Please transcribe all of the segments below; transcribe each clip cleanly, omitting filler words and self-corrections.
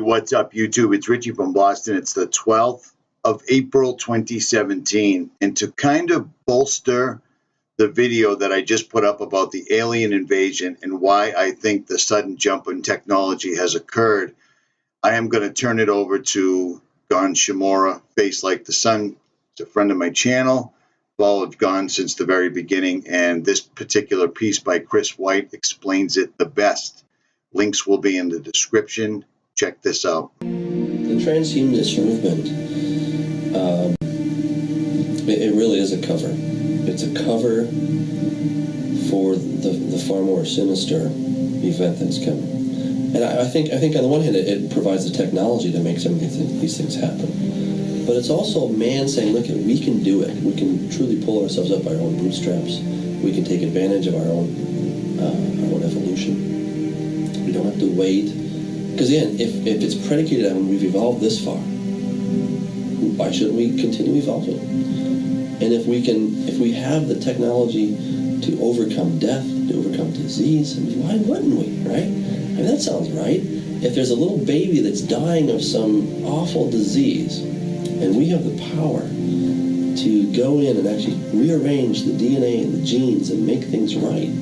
what's up, YouTube? It's Richie from Boston. It's the 12th of April, 2017. And to kind of bolster the video that I just put up about the alien invasion and why I think the sudden jump in technology has occurred, I am going to turn it over to Gon Shimura, Face Like the Sun. He's a friend of my channel, followed Gon since the very beginning, and this particular piece by Chris White explains it the best. Links will be in the description. Check this out. The transhumanist movement, it really is a cover. It's a cover for the far more sinister event that's coming. And I think on the one hand, it provides the technology that makes some of these things happen. But it's also man saying, look, we can do it. We can truly pull ourselves up by our own bootstraps. We can take advantage of our own evolution. We don't have to wait. Because again, if it's predicated on we've evolved this far, why shouldn't we continue evolving? And if we have the technology to overcome death, to overcome disease, I mean, why wouldn't we, right? I mean, that sounds right. If there's a little baby that's dying of some awful disease, and we have the power to go in and actually rearrange the DNA and the genes and make things right,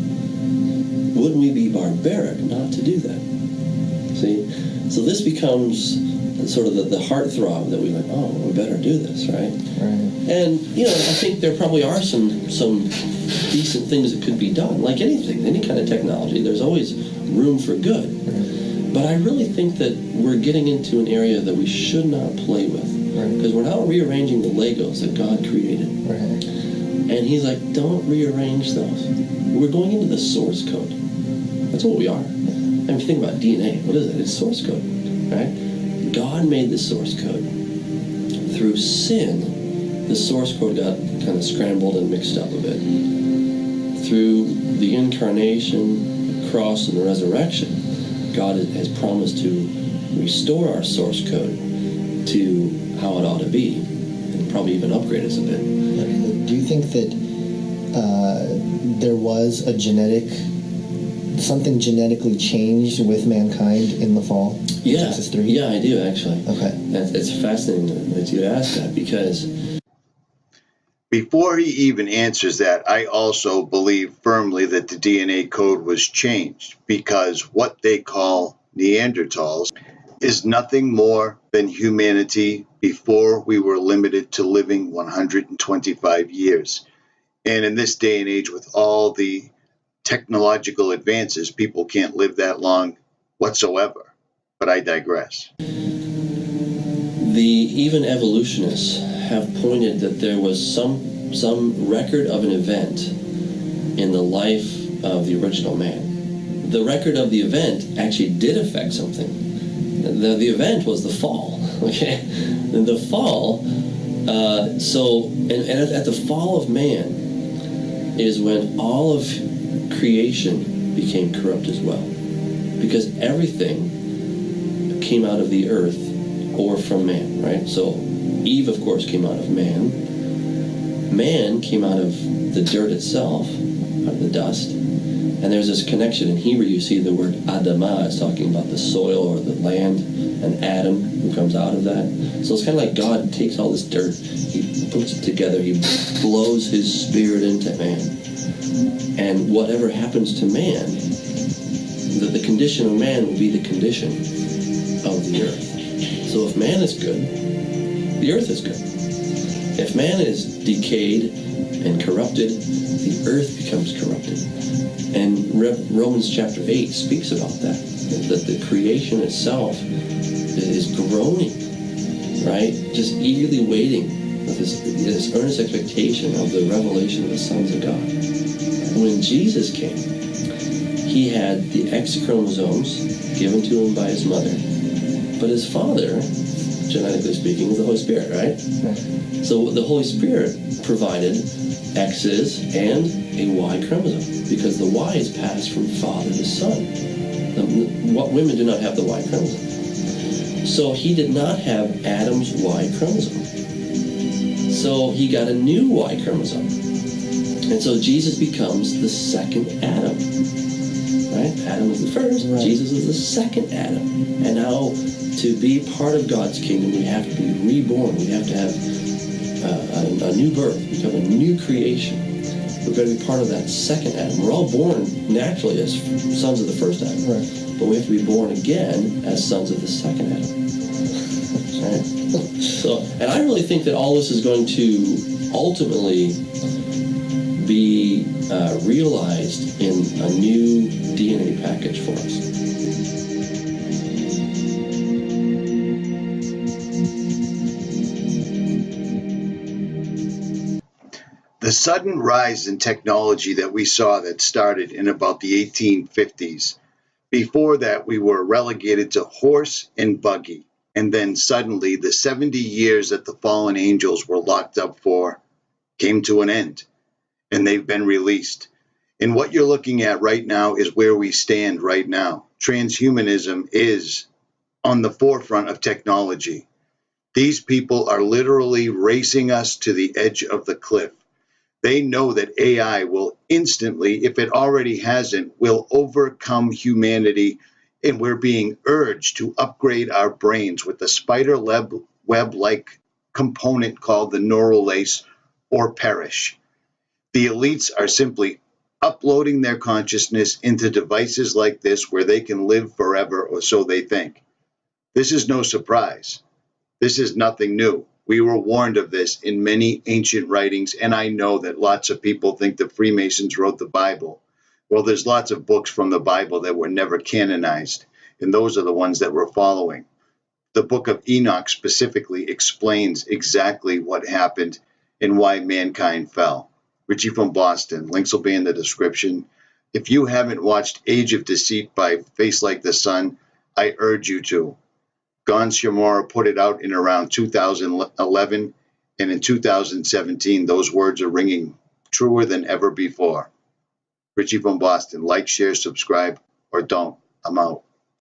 wouldn't we be barbaric not to do that? See? So this becomes sort of the heartthrob that we like, oh, we better do this, right? And, you know, I think there probably are some decent things that could be done. Like anything, any kind of technology, there's always room for good. But I really think that we're getting into an area that we should not play with. Because we're now rearranging the Legos that God created. And he's like, don't rearrange those. We're going into the source code. That's what we are. I mean, if you think about DNA, what is it? It's source code, right? God made the source code. Through sin, the source code got kind of scrambled and mixed up a bit. Through the incarnation, the cross, and the resurrection, God has promised to restore our source code to how it ought to be, and probably even upgrade us a bit. Do you think that there was something genetically changed with mankind in the fall? Yeah, Genesis 3? Yeah, I do actually. Okay, it's fascinating that you asked that, because before he even answers that, I also believe firmly that the DNA code was changed, because what they call Neanderthals is nothing more than humanity before we were limited to living 125 years. And in this day and age, with all the technological advances, people can't live that long whatsoever. But I digress. Even evolutionists have pointed that there was some record of an event in the life of the original man. The record of the event actually did affect something. The event was the fall, okay? And the fall, at the fall of man is when all of creation became corrupt as well. Because everything came out of the earth or from man, right? So Eve, of course, came out of man. Man came out of the dirt itself, out of the dust. And there's this connection. In Hebrew, you see the word Adamah. It's talking about the soil or the land, and Adam, who comes out of that. So it's kind of like God takes all this dirt, he puts it together, he blows his spirit into man. And whatever happens to man, the condition of man will be the condition of the earth. So if man is good, the earth is good. If man is decayed and corrupted, the earth becomes corrupted. And Romans chapter 8 speaks about that the creation itself is groaning, right? Just eagerly waiting with this earnest expectation of the revelation of the sons of God. When Jesus came, he had the X chromosomes given to him by his mother, but his father, genetically speaking, is the Holy Spirit, right? So the Holy Spirit provided X's and a Y chromosome, because the Y is passed from father to son. Women do not have the Y chromosome. So he did not have Adam's Y chromosome. So he got a new Y chromosome. And so Jesus becomes the second Adam. Right? Adam was the first, right. Jesus is the second Adam. And now to be part of God's kingdom, we have to be reborn. We have to have a new birth, become a new creation. We're going to be part of that second Adam. We're all born naturally as sons of the first Adam, right. But we have to be born again as sons of the second Adam. Right? So, and I really think that all this is going to ultimately be realized in a new DNA package for us. The sudden rise in technology that we saw that started in about the 1850s. Before that, we were relegated to horse and buggy. And then suddenly, the 70 years that the fallen angels were locked up for came to an end. And they've been released. And what you're looking at right now is where we stand right now. Transhumanism is on the forefront of technology. These people are literally racing us to the edge of the cliff. They know that AI will instantly, if it already hasn't, will overcome humanity, and we're being urged to upgrade our brains with the spider web-like component called the neural lace, or perish. The elites are simply uploading their consciousness into devices like this where they can live forever, or so they think. This is no surprise. This is nothing new. We were warned of this in many ancient writings, and I know that lots of people think the Freemasons wrote the Bible. Well, there's lots of books from the Bible that were never canonized, and those are the ones that we're following. The book of Enoch specifically explains exactly what happened and why mankind fell. Richie from Boston. Links will be in the description. If you haven't watched Age of Deceit by Face Like the Sun, I urge you to. Gon Shamora put it out in around 2011, and in 2017, those words are ringing truer than ever before. Richie from Boston. Like, share, subscribe, or don't. I'm out.